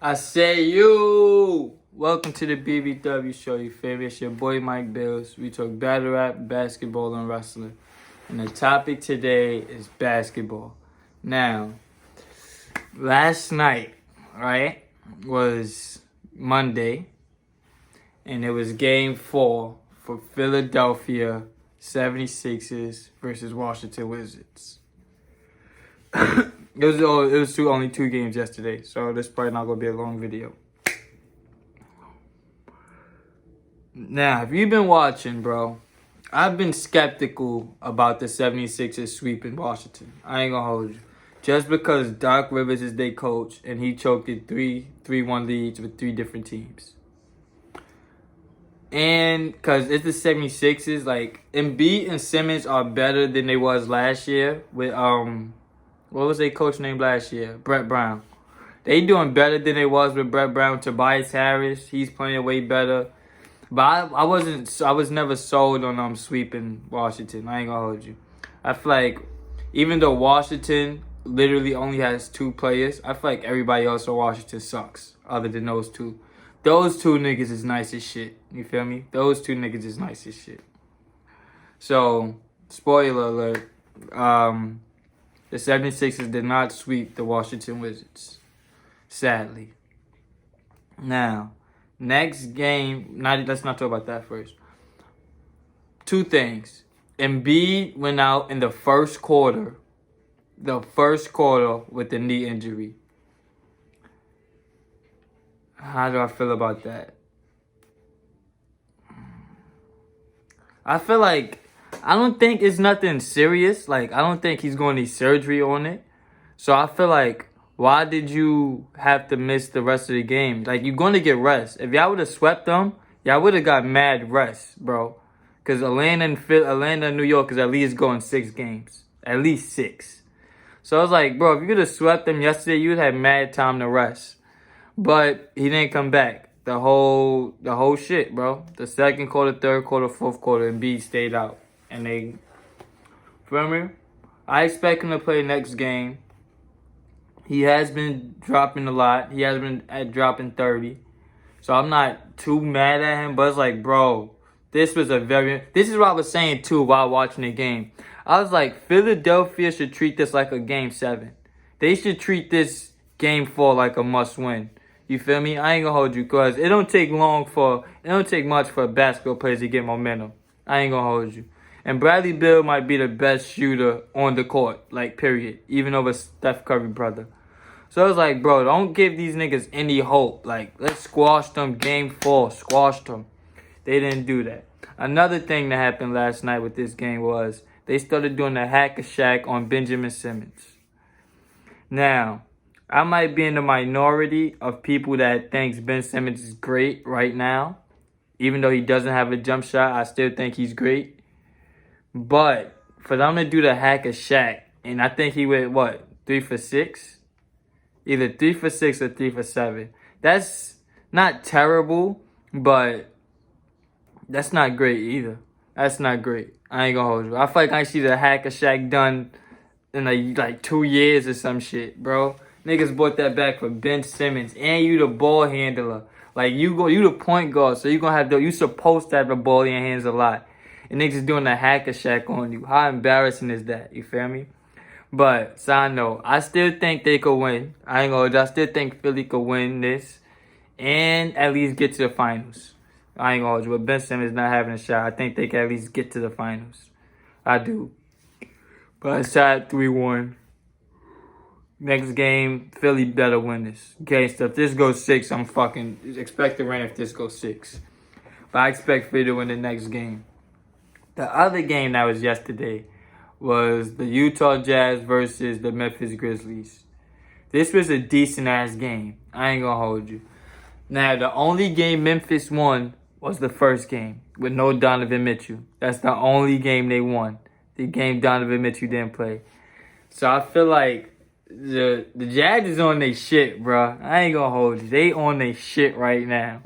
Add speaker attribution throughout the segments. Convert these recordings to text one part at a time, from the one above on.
Speaker 1: I say you. Welcome to the BBW Show, you feel me? It's your boy Mike Bills. We talk battle rap, basketball, and wrestling. And the topic today is basketball. Now, last night, right, was Monday, and it was game 4 for Philadelphia 76ers versus Washington Wizards. It was only 2 games yesterday, so this is probably not gonna be a long video. Now, if you've been watching, bro, I've been skeptical about the 76ers sweeping Washington. I ain't gonna hold you. Just because Doc Rivers is their coach and he choked it 3-1 leads with 3 different teams. And because it's the 76ers, like, Embiid and Simmons are better than they was last year with, what was their coach name last year? Brett Brown. They doing better than they was with Brett Brown. Tobias Harris, he's playing way better. But I was never sold on sweeping Washington. I ain't gonna hold you. I feel like even though Washington literally only has 2 players, I feel like everybody else on Washington sucks other than those 2. Those 2 niggas is nice as shit. You feel me? Those 2 niggas is nice as shit. So, spoiler alert. The 76ers did not sweep the Washington Wizards. Sadly. Now, next game, let's not talk about that first. 2 things. Embiid went out in the first quarter. The first quarter with the knee injury. How do I feel about that? I feel like, I don't think it's nothing serious. Like, I don't think he's going to need surgery on it. So I feel like, why did you have to miss the rest of the game? Like, you're going to get rest. If y'all would have swept them, y'all would have got mad rest, bro. Because Atlanta and New York is at least going 6 games. At least 6. So I was like, bro, if you could have swept them yesterday, you would have mad time to rest. But he didn't come back. The whole shit, bro. The second quarter, third quarter, fourth quarter, Embiid stayed out. And they, feel me? I expect him to play next game. He has been dropping a lot. He has been dropping 30. So I'm not too mad at him. But it's like, bro, this is what I was saying too while watching the game. I was like, Philadelphia should treat this like a game 7. They should treat this game 4 like a must win. You feel me? I ain't gonna hold you, cause it don't take much for basketball players to get momentum. I ain't gonna hold you. And Bradley Beal might be the best shooter on the court, like, period. Even over Steph Curry, brother. So I was like, bro, don't give these niggas any hope. Like, let's squash them game 4. Squash them. They didn't do that. Another thing that happened last night with this game was they started doing the hack-a-shack on Benjamin Simmons. Now, I might be in the minority of people that thinks Ben Simmons is great right now. Even though he doesn't have a jump shot, I still think he's great. But for them to do the hack-a-shack, and I think he went, 3 for 6? Either 3 for 6 or 3 for 7. That's not terrible, but that's not great either. That's not great. I ain't gonna hold you. I feel like I see the hack-a-shack done in like 2 years or some shit, bro. Niggas brought that back for Ben Simmons, and you the ball handler. Like, you the point guard, so you supposed to have the ball in your hands a lot. And niggas doing the hack-a-shack on you. How embarrassing is that? You feel me? But, side note, I still think they could win. I ain't gonna, I still think Philly could win this and at least get to the finals. I ain't gonna hold you, but Ben Simmons not having a shot. I think they can at least get to the finals. I do. But it's tied 3-1. Next game, Philly better win this. Okay, so if this goes 6, I'm fucking expect to win if this goes 6. But I expect Philly to win the next game. The other game that was yesterday was the Utah Jazz versus the Memphis Grizzlies. This was a decent-ass game. I ain't gonna hold you. Now, the only game Memphis won was the first game with no Donovan Mitchell. That's the only game they won. The game Donovan Mitchell didn't play. So I feel like the Jazz is on their shit, bro. I ain't gonna hold you. They on their shit right now.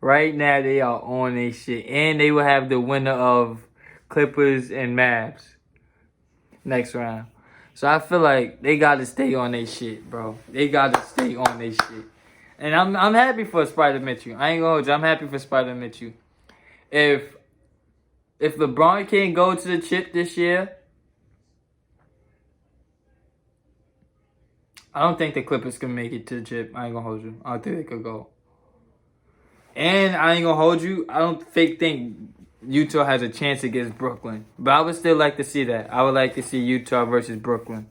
Speaker 1: Right now, they are on their shit. And they will have the winner of Clippers and Mavs next round. So I feel like they got to stay on their shit, bro. They got to stay on their shit. And I'm happy for Spider Mitchell. I ain't gonna hold you. I'm happy for Spider Mitchell. If LeBron can't go to the chip this year, I don't think the Clippers can make it to the chip. I ain't gonna hold you. I don't think they could go. And I ain't gonna hold you. I don't think Utah has a chance against Brooklyn. But I would still like to see that. I would like to see Utah versus Brooklyn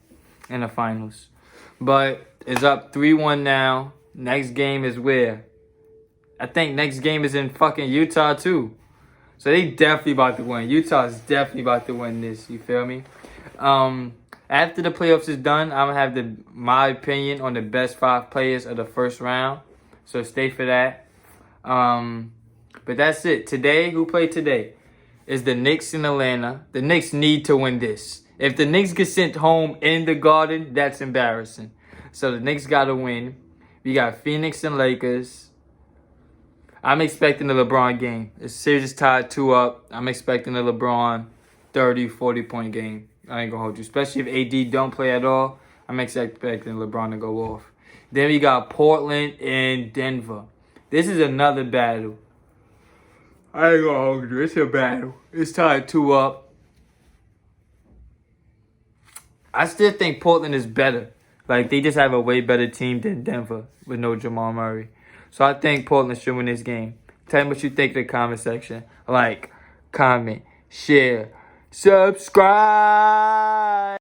Speaker 1: in the finals. But it's up 3-1 now. Next game is where? I think next game is in fucking Utah too. So they definitely about to win. Utah is definitely about to win this. You feel me? After the playoffs is done, I'm gonna have my opinion on the best 5 players of the first round. So stay for that. But that's it. Today, who played today? Is the Knicks in Atlanta. The Knicks need to win this. If the Knicks get sent home in the Garden, that's embarrassing. So the Knicks gotta win. We got Phoenix and Lakers. I'm expecting the LeBron game. The series is tied 2-2. I'm expecting the LeBron 30, 40-point game. I ain't gonna hold you. Especially if AD don't play at all. I'm expecting LeBron to go off. Then we got Portland and Denver. This is another battle. I ain't gonna hold you. It's a battle. It's tied 2-2. I still think Portland is better. Like, they just have a way better team than Denver with no Jamal Murray. So I think Portland should win this game. Tell me what you think in the comment section. Like, comment, share, subscribe.